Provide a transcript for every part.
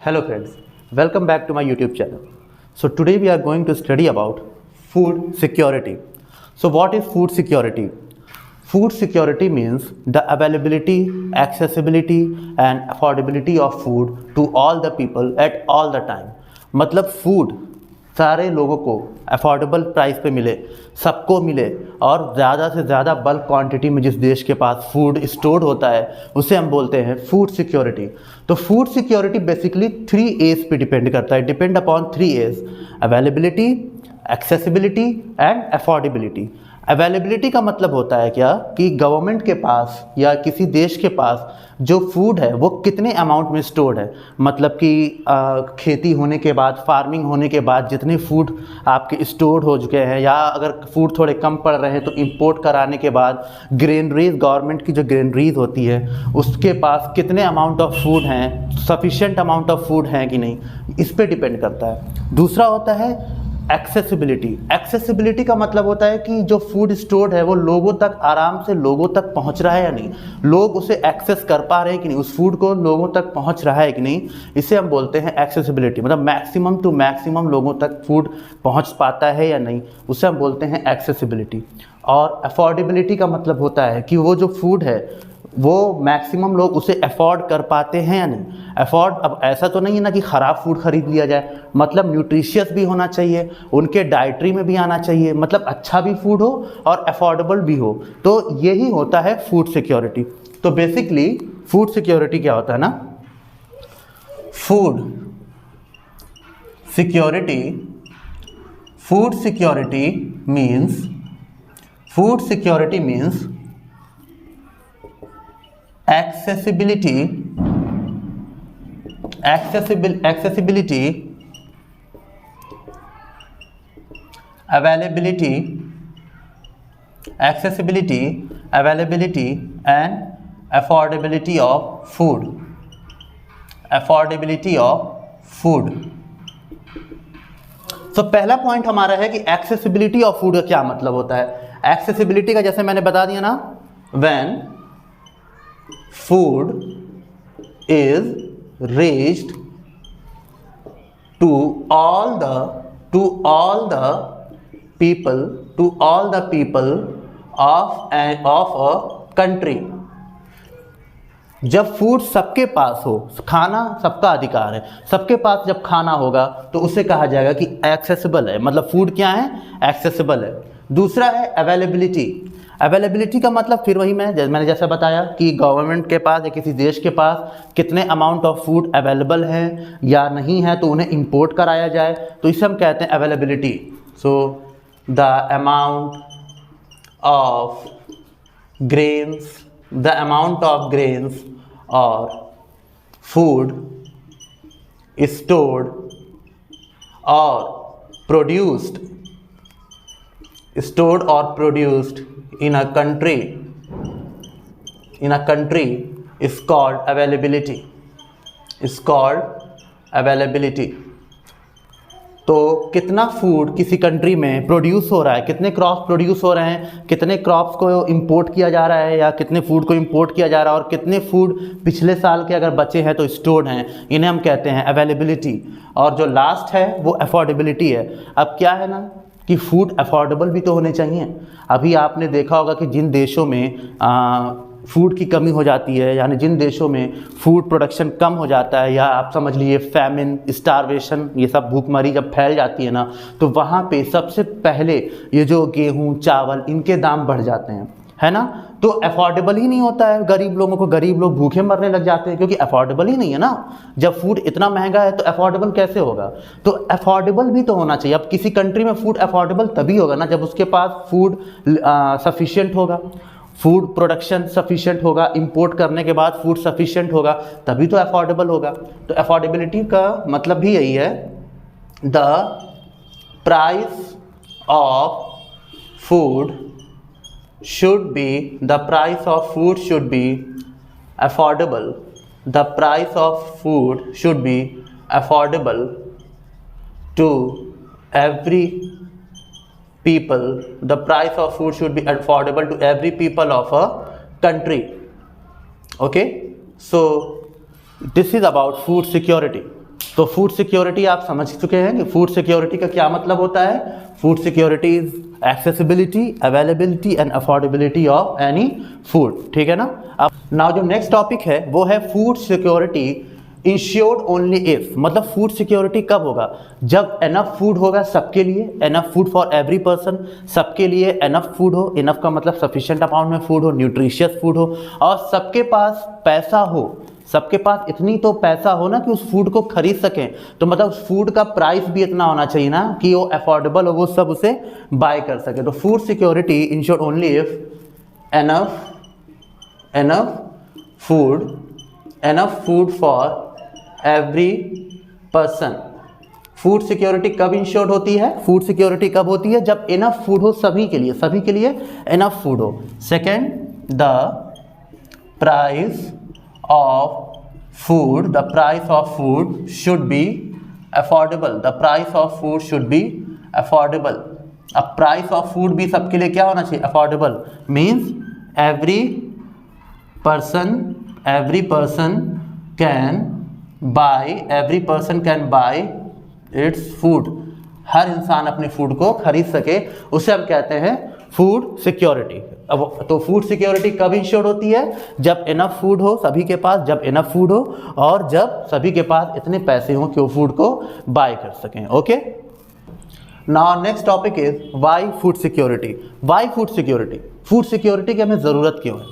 Hello friends, welcome back to my YouTube channel. So today we are going to study about food security. So what is food security? Food security means the availability, accessibility and affordability of food to all the people at all the time. मतलब food सारे लोगों को affordable price पे मिले, सबको मिले और ज़्यादा से ज़्यादा बल्क क्वांटिटी में जिस देश के पास फूड स्टोर होता है उसे हम बोलते हैं फूड सिक्योरिटी। तो फूड सिक्योरिटी बेसिकली 3 A's पे डिपेंड करता है, depend upon 3 A's: availability, accessibility and affordability. Availability का मतलब होता है क्या कि गवर्नमेंट के पास या किसी देश के पास जो फूड है वो कितने अमाउंट में स्टोर्ड है, मतलब कि खेती होने के बाद, फार्मिंग होने के बाद जितने फूड आपके स्टोर्ड हो चुके हैं, या अगर फूड थोड़े कम पड़ रहे हैं तो इंपोर्ट कराने के बाद ग्रेनरीज, गवर्नमेंट की जो ग्रेनरीज होती है उसके पास कितने अमाउंट ऑफ फूड हैं, सफिशिएंट अमाउंट ऑफ फूड हैं कि नहीं, इस पर डिपेंड करता है। दूसरा होता है एक्सेसिबिलिटी। एक्सेसिबिलिटी का मतलब होता है कि जो फूड स्टोर्ड है वो लोगों तक आराम से लोगों तक पहुंच रहा है या नहीं, लोग उसे एक्सेस कर पा रहे हैं कि नहीं, उस फूड को लोगों तक पहुंच रहा है कि नहीं, इसे हम बोलते हैं एक्सेसिबिलिटी। मतलब मैक्सिमम टू मैक्सिमम लोगों तक फूड पहुंच पाता है या नहीं, उसे हम बोलते हैं एक्सेसिबिलिटी। और अफोर्डेबिलिटी का मतलब होता है कि वो जो फूड है वो मैक्सिमम लोग उसे अफोर्ड कर पाते हैं या नहीं। अफोर्ड, अब ऐसा तो नहीं है ना कि ख़राब फूड खरीद लिया जाए, मतलब न्यूट्रिशियस भी होना चाहिए, उनके डाइटरी में भी आना चाहिए, मतलब अच्छा भी फूड हो और अफोर्डेबल भी हो। तो यही होता है फूड सिक्योरिटी। तो बेसिकली फूड सिक्योरिटी क्या होता है ना, food security means accessibility, availability and affordability of food, तो पहला पॉइंट हमारा है कि एक्सेसिबिलिटी ऑफ फूड का क्या मतलब होता है। एक्सेसिबिलिटी का जैसे मैंने बता दिया ना, when food is reached to all the people of a country। जब फूड सबके पास हो, खाना सबका अधिकार है, सबके पास जब खाना होगा तो उसे कहा जाएगा कि एक्सेसिबल है, मतलब फूड क्या है, एक्सेसिबल है। दूसरा है अवेलेबिलिटी। अवेलेबिलिटी का मतलब फिर वही मैंने जैसा बताया कि गवर्नमेंट के पास या किसी देश के पास कितने अमाउंट ऑफ फूड अवेलेबल हैं या नहीं है तो उन्हें इंपोर्ट कराया जाए, तो इसे हम कहते हैं availability. So the amount of grains और फूड स्टोर्ड और produced in a country is called availability। तो कितना फूड किसी कंट्री में प्रोड्यूस हो रहा है, कितने क्रॉप्स प्रोड्यूस हो रहे हैं, कितने क्रॉप्स को इंपोर्ट किया जा रहा है या कितने फूड को इंपोर्ट किया जा रहा है, और कितने फूड पिछले साल के अगर बचे हैं तो स्टोर्ड हैं, इन्हें हम कहते हैं अवेलेबिलिटी। और जो लास्ट है वो अफोर्डेबिलिटी है। अब क्या है ना कि फूड अफोर्डेबल भी तो होने चाहिए। अभी आपने देखा होगा कि जिन देशों में फूड की कमी हो जाती है, यानी जिन देशों में फूड प्रोडक्शन कम हो जाता है, या आप समझ लीजिए फैमिन, स्टारवेशन, ये सब भूखमरी जब फैल जाती है ना, तो वहाँ पे सबसे पहले ये जो गेहूँ, चावल, इनके दाम बढ़ जाते हैं, है ना। तो अफोर्डेबल ही नहीं होता है गरीब लोगों को, गरीब लोग भूखे मरने लग जाते हैं क्योंकि अफोर्डेबल ही नहीं है ना। जब फूड इतना महंगा है तो अफोर्डेबल कैसे होगा, तो अफोर्डेबल भी तो होना चाहिए। अब किसी कंट्री में फूड अफोर्डेबल तभी होगा ना जब उसके पास फूड सफिशिएंट होगा, फूड प्रोडक्शन सफिशिएंट होगा, इंपोर्ट करने के बाद फूड सफिशिएंट होगा, तभी तो अफोर्डेबल होगा। तो अफोर्डेबिलिटी का मतलब भी यही है, the price of food should be affordable to every people. The price of food should be affordable to every people of a country. Okay, so this is about food security. तो food security आप समझ चुके हैं कि food security का क्या मतलब होता है। Food security is accessibility, availability and affordability of any food, ठीक है ना। अब नाउ जो नेक्स्ट टॉपिक है वो है food security insured only if, मतलब फूड सिक्योरिटी कब होगा, जब एनफ फूड होगा सबके लिए, enough food for every person, सबके लिए एनफ फूड हो, इनफ का मतलब सफिशिएंट अमाउंट में फूड हो, न्यूट्रिशियस फूड हो, और सबके पास पैसा हो, सबके पास इतनी तो पैसा हो ना कि उस फूड को खरीद सकें। तो मतलब उस फूड का प्राइस भी इतना होना चाहिए ना कि वो अफोर्डेबल हो, वो सब उसे बाय कर सके। तो food security insured only if enough food for every person। Food security कब इंश्योर्ड होती है, फूड सिक्योरिटी कब होती है, जब इनफ फूड हो सभी के लिए, सभी के लिए इनफ फूड हो। Second, the price of food should be affordable, the price of food should be affordable. अब प्राइस ऑफ फूड भी सबके लिए क्या होना चाहिए, affordable, means every person can buy its food, हर इंसान अपने फूड को खरीद सके, उसे हम कहते हैं फूड सिक्योरिटी। अब तो फूड सिक्योरिटी कब इंश्योर्ड होती है, जब इनफ फूड हो सभी के पास, जब इनफ फूड हो और जब सभी के पास इतने पैसे हों कि वो फूड को बाय कर सकें। Okay, now next topic is why food security. Why food security, food security की हमें ज़रूरत क्यों है।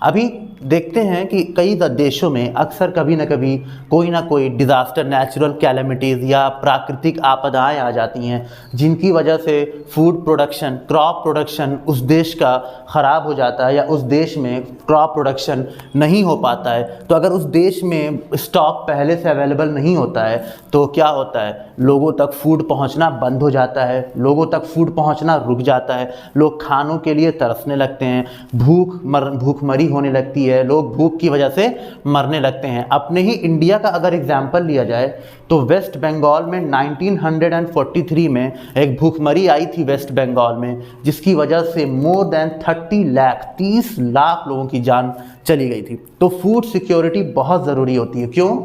अभी देखते हैं कि कई देशों में अक्सर कभी ना कभी कोई ना कोई डिज़ास्टर, नेचुरल कैलेमिटीज़ या प्राकृतिक आपदाएं आ जाती हैं, जिनकी वजह से फूड प्रोडक्शन, क्रॉप प्रोडक्शन उस देश का ख़राब हो जाता है या उस देश में क्रॉप प्रोडक्शन नहीं हो पाता है। तो अगर उस देश में स्टॉक पहले से अवेलेबल नहीं होता है तो क्या होता है, लोगों तक फूड पहुंचना बंद हो जाता है, लोगों तक फूड पहुंचना रुक जाता है, लोग खानों के लिए तरसने लगते हैं, भूखमरी होने लगती है, लोग भूख की वजह से मरने लगते हैं। अपने ही इंडिया का अगर एग्जाम्पल लिया जाए तो वेस्ट बंगाल में 1943 में एक भूखमरी आई थी वेस्ट बंगाल में, जिसकी वजह से मोर देन 30 लाख लोगों की जान चली गई थी। तो फूड सिक्योरिटी बहुत ज़रूरी होती है। क्यों,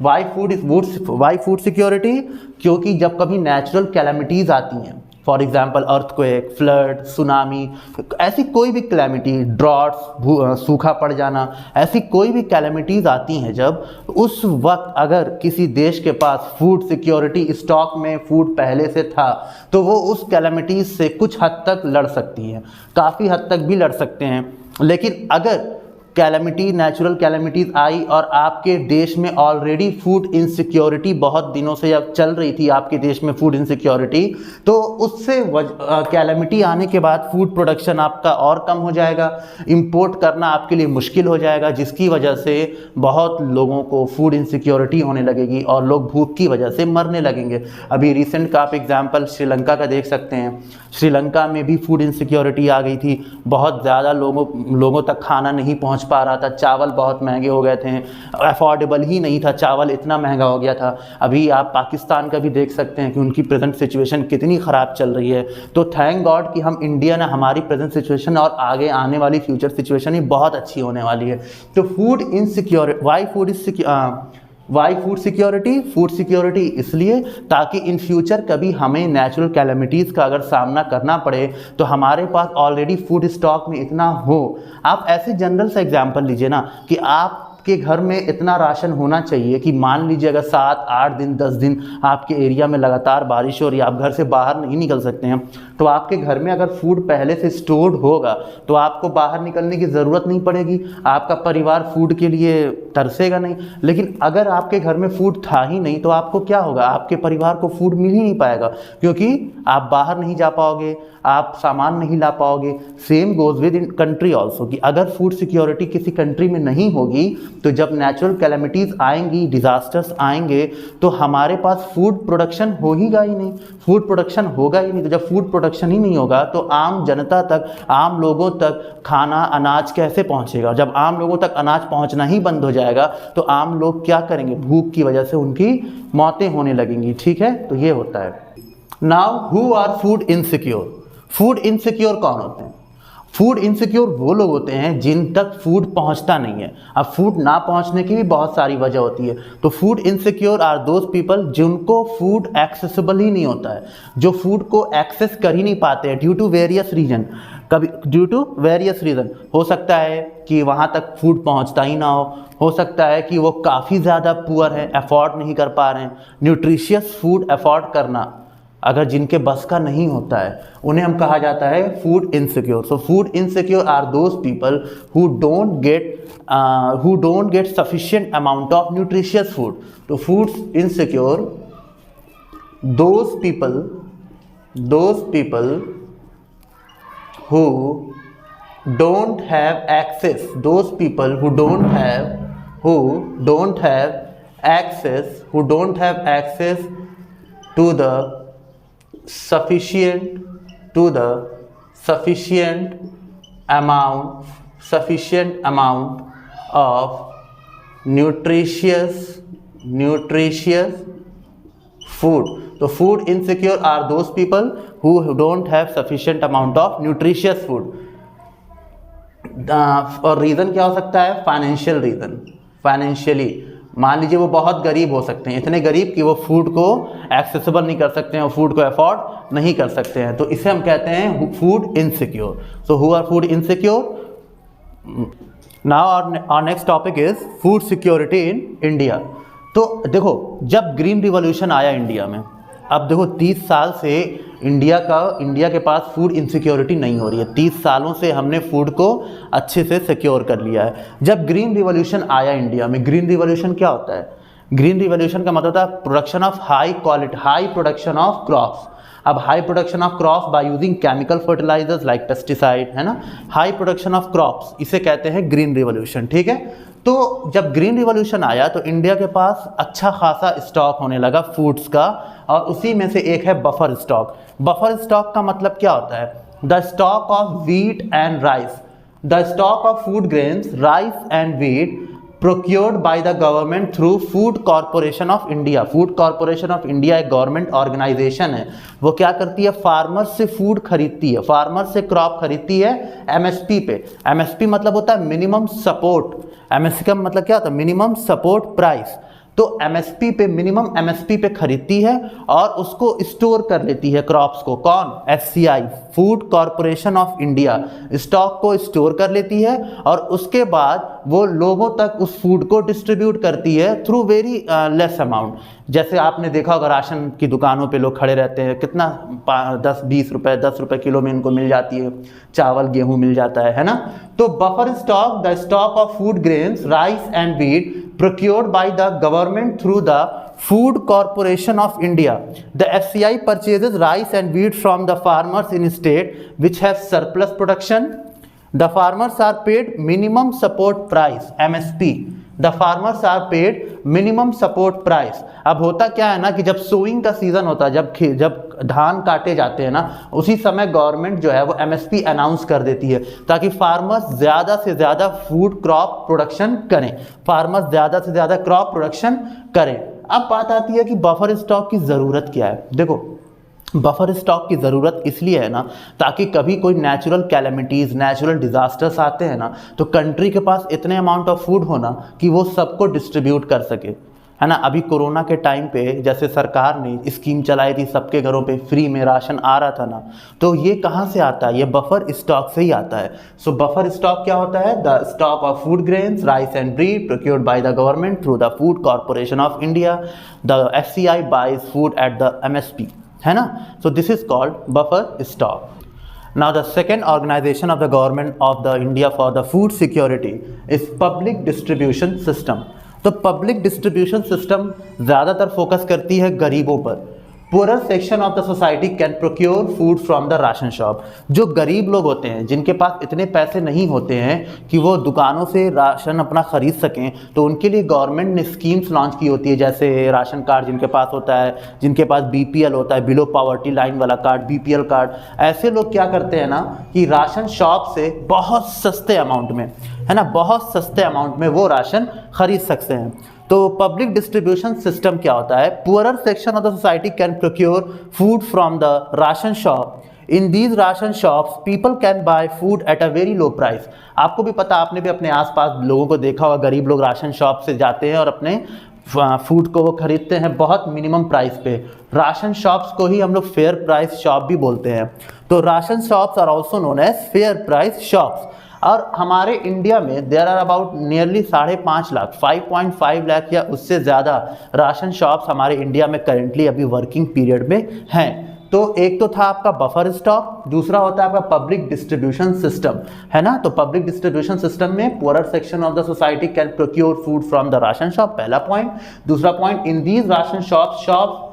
वाई फूड सिक्योरिटी, क्योंकि जब कभी नेचुरल कैलेमिटीज़ आती हैं, for example earthquake, flood, tsunami, ऐसी कोई भी कैलेमिटी, ड्रॉट्स, सूखा पड़ जाना, ऐसी कोई भी कैलेमिटीज़ आती हैं जब, उस वक्त अगर किसी देश के पास फूड सिक्योरिटी स्टॉक में फूड पहले से था तो वो उस कैलेमिटीज़ से कुछ हद तक लड़ सकती हैं, काफ़ी हद तक भी लड़ सकते हैं। लेकिन अगर कैलेमिटी, नेचुरल कैलेमिटीज़ आई और आपके देश में ऑलरेडी फूड इनसिक्योरिटी बहुत दिनों से अब चल रही थी, आपके देश में फूड इनसिक्योरिटी, तो उससे कैलेमिटी आने के बाद फूड प्रोडक्शन आपका और कम हो जाएगा, इंपोर्ट करना आपके लिए मुश्किल हो जाएगा, जिसकी वजह से बहुत लोगों को फूड इनसिक्योरिटी होने लगेगी और लोग भूख की वजह से मरने लगेंगे। अभी रिसेंट का आप एग्जाम्पल श्रीलंका का देख सकते हैं। श्रीलंका में भी फूड इनसिक्योरिटी आ गई थी, बहुत ज़्यादा लोगों तक खाना नहीं पहुँच पा रहा था, चावल बहुत महंगे हो गए थे, अफोर्डेबल ही नहीं था, चावल इतना महंगा हो गया था। अभी आप पाकिस्तान का भी देख सकते हैं कि उनकी प्रेजेंट सिचुएशन कितनी ख़राब चल रही है। तो थैंक गॉड कि हम इंडिया ने, हमारी प्रेजेंट सिचुएशन और आगे आने वाली फ्यूचर सिचुएशन ही बहुत अच्छी होने वाली है। तो food insecurity, why food security इसलिए ताकि इन फ्यूचर कभी हमें नेचुरल कैलेमिटीज़ का अगर सामना करना पड़े तो हमारे पास ऑलरेडी फूड स्टॉक में इतना हो। आप ऐसे जनरल सा एग्जांपल लीजिए ना कि आपके घर में इतना राशन होना चाहिए कि मान लीजिए अगर 7, 8 दिन, 10 दिन आपके एरिया में लगातार बारिश हो रही है, आप घर से बाहर नहीं निकल सकते हैं, तो आपके घर में अगर फूड पहले से स्टोर्ड होगा तो आपको बाहर निकलने की ज़रूरत नहीं पड़ेगी, आपका परिवार फूड के लिए तरसेगा नहीं। लेकिन अगर आपके घर में फूड था ही नहीं तो आपको क्या होगा, आपके परिवार को फूड मिल ही नहीं पाएगा, क्योंकि आप बाहर नहीं जा पाओगे, आप सामान नहीं ला पाओगे। Same goes with in country also कि अगर फूड सिक्योरिटी किसी कंट्री में नहीं होगी तो जब नेचुरल कैलेमिटीज़ आएंगी, डिज़ास्टर्स आएंगे, तो हमारे पास फूड प्रोडक्शन होगा ही नहीं, फूड प्रोडक्शन होगा ही नहीं। तो जब फूड प्रोडक्शन ही नहीं होगा तो आम जनता तक, आम लोगों तक खाना, अनाज कैसे पहुंचेगा। जब आम लोगों तक अनाज पहुंचना ही बंद हो जाएगा तो आम लोग क्या करेंगे, भूख की वजह से उनकी मौतें होने लगेंगी। ठीक है, तो ये होता है। Now who are food insecure. Food insecure कौन होते हैं? फूड इनसिक्योर वो लोग होते हैं जिन तक फूड पहुंचता नहीं है। अब फूड ना पहुंचने की भी बहुत सारी वजह होती है। तो food insecure are those people जिनको फूड एक्सेसिबल ही नहीं होता है, जो फूड को एक्सेस कर ही नहीं पाते हैं ड्यू टू वेरियस रीजन। कभी ड्यू टू वेरियस रीज़न, हो सकता है कि वहाँ तक फूड पहुँचता ही ना हो सकता है कि वो काफ़ी ज़्यादा पुअर हैं, अफोर्ड नहीं कर पा रहे हैं। न्यूट्रिशियस फूड अफोर्ड करना अगर जिनके बस का नहीं होता है उन्हें हम कहा जाता है food insecure. So food insecure are those people who don't get sufficient amount of nutritious food. तो food insecure those people who don't have access to the sufficient amount of nutritious food. तो food insecure are those people who don't have sufficient amount of nutritious food. और reason क्या हो सकता है? Financial reason. Financially मान लीजिए वो बहुत गरीब हो सकते हैं, इतने गरीब कि वो फूड को एक्सेसिबल नहीं कर सकते हैं, वो फूड को अफोर्ड नहीं कर सकते हैं, तो इसे हम कहते हैं food insecure. So who are food insecure? Now our next topic is food security in India. तो देखो जब ग्रीन रिवॉल्यूशन आया इंडिया में, अब देखो 30 साल से इंडिया के पास फूड इनसिक्योरिटी नहीं हो रही है। 30 सालों से हमने फूड को अच्छे से सिक्योर कर लिया है। जब ग्रीन रिवॉल्यूशन आया इंडिया में, ग्रीन रिवॉल्यूशन क्या होता है? ग्रीन रिवॉल्यूशन का मतलब होता है production of high production of crops. अब high production of crops by using chemical fertilisers like pesticide, है ना, हाई प्रोडक्शन ऑफ क्रॉप्स, इसे कहते हैं ग्रीन रिवॉल्यूशन। ठीक है, तो जब ग्रीन रिवॉल्यूशन आया तो इंडिया के पास अच्छा खासा स्टॉक होने लगा फूड्स का, और उसी में से एक है बफर स्टॉक। बफर स्टॉक का मतलब क्या होता है? The stock of wheat and rice, the stock of food grains, rice and wheat procured by the government through food Corporation of India. Food Corporation of India एक government organisation है। वो क्या करती है? फार्मर्स से फूड खरीदती है, farmers से क्रॉप खरीदती है एमएसपी पे। एमएसपी मतलब होता है मिनिमम सपोर्ट। एमएसपी का मतलब क्या होता है? Minimum support price. तो एमएसपी पे, मिनिमम एमएसपी पे खरीदती है और उसको स्टोर कर लेती है क्रॉप्स को। कौन? FCI, food Corporation of India, stock को स्टोर कर लेती है और उसके बाद वो लोगों तक उस फूड को डिस्ट्रीब्यूट करती है थ्रू वेरी लेस अमाउंट। जैसे आपने देखा होगा राशन की दुकानों पे लोग खड़े रहते हैं, कितना 10-20 रुपए, 10 रुपए किलो में इनको मिल जाती है, चावल गेहूं मिल जाता है ना। तो buffer stock, the stock of food grains, rice and wheat procured by the government through the Food Corporation of India. The FCI purchases rice and wheat from the farmers in state which have surplus production. The farmers are paid minimum support price, MSP. The farmers are paid minimum support price. अब होता क्या है ना कि जब sowing का season होता है, जब धान काटे जाते हैं ना, उसी समय गवर्नमेंट जो है वो एमएसपी अनाउंस कर देती है ताकि फार्मर्स ज़्यादा से ज़्यादा फूड क्रॉप प्रोडक्शन करें, फार्मर्स ज़्यादा से ज़्यादा क्रॉप प्रोडक्शन करें। अब बात आती है कि बफर स्टॉक की ज़रूरत क्या है। देखो बफर स्टॉक की ज़रूरत इसलिए है ना ताकि कभी कोई नेचुरल कैलेमिटीज़, नेचुरल डिज़ास्टर्स आते हैं ना, तो कंट्री के पास इतने अमाउंट ऑफ फूड होना कि वो सबको डिस्ट्रीब्यूट कर सके, है ना। अभी कोरोना के टाइम पे जैसे सरकार ने स्कीम चलाई थी, सबके घरों पे फ्री में राशन आ रहा था ना, तो ये कहाँ से आता है? ये बफर स्टॉक से ही आता है। सो बफर स्टॉक क्या होता है? The stock of food grains, rice and wheat procured by the government through the Food Corporation of India. The FCI buys food at the MSP, है ना। So this is called buffer stock. Now the second organization of the government of the India for the food security is public distribution system. तो public distribution system ज़्यादातर focus करती है गरीबों पर। Poorer section of the society can procure food from the ration shop. जो गरीब लोग होते हैं, जिनके पास इतने पैसे नहीं होते हैं कि वो दुकानों से राशन अपना ख़रीद सकें, तो उनके लिए गवर्नमेंट ने स्कीम्स लॉन्च की होती है, जैसे राशन कार्ड जिनके पास होता है, जिनके पास बीपीएल होता है, बिलो पॉवर्टी लाइन वाला कार्ड, बीपीएल कार्ड, ऐसे लोग क्या करते हैं ना कि राशन शॉप से बहुत सस्ते अमाउंट में, है ना, बहुत सस्ते अमाउंट में वो राशन खरीद सकते हैं। तो पब्लिक डिस्ट्रीब्यूशन सिस्टम क्या होता है? Poorer section of the society can procure food from the ration shop in these ration shops people can buy food at a very low price. आपको भी पता, आपने भी अपने आसपास लोगों को देखा होगा, गरीब लोग राशन शॉप से जाते हैं और अपने फूड को वो खरीदते हैं बहुत मिनिमम प्राइस पे। राशन शॉप्स को ही हम लोग फेयर प्राइस शॉप भी बोलते हैं। तो ration shops are also known as fair price shops. और हमारे इंडिया में there are about nearly 5.5 lakh 5.5 lakh या उससे ज़्यादा राशन शॉप्स हमारे इंडिया में करेंटली अभी वर्किंग पीरियड में हैं। तो एक तो था आपका बफर स्टॉक, दूसरा होता है आपका पब्लिक डिस्ट्रीब्यूशन सिस्टम, है ना। तो पब्लिक डिस्ट्रीब्यूशन सिस्टम में poorer section of the society can procure food from the ration shop, पहला पॉइंट। दूसरा point, in these ration shop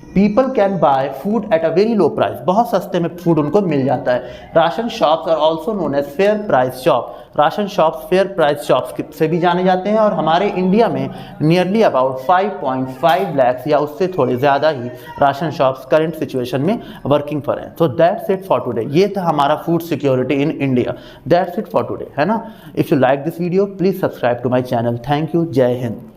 people can buy food at a very low price, बहुत सस्ते में food उनको मिल जाता है। Ration shops are also known as fair price shop. Ration shops fair price shops से भी जाने जाते हैं और हमारे इंडिया में नियरली अबाउट 5.5 लाख या उससे थोड़े ज़्यादा ही राशन शॉप्स करंट सिचुएशन में वर्किंग पर हैं। So that's it for today. ये था हमारा food security in India. That's it for today, है ना। If you like this video please subscribe to my channel. Thank you. जय हिंद।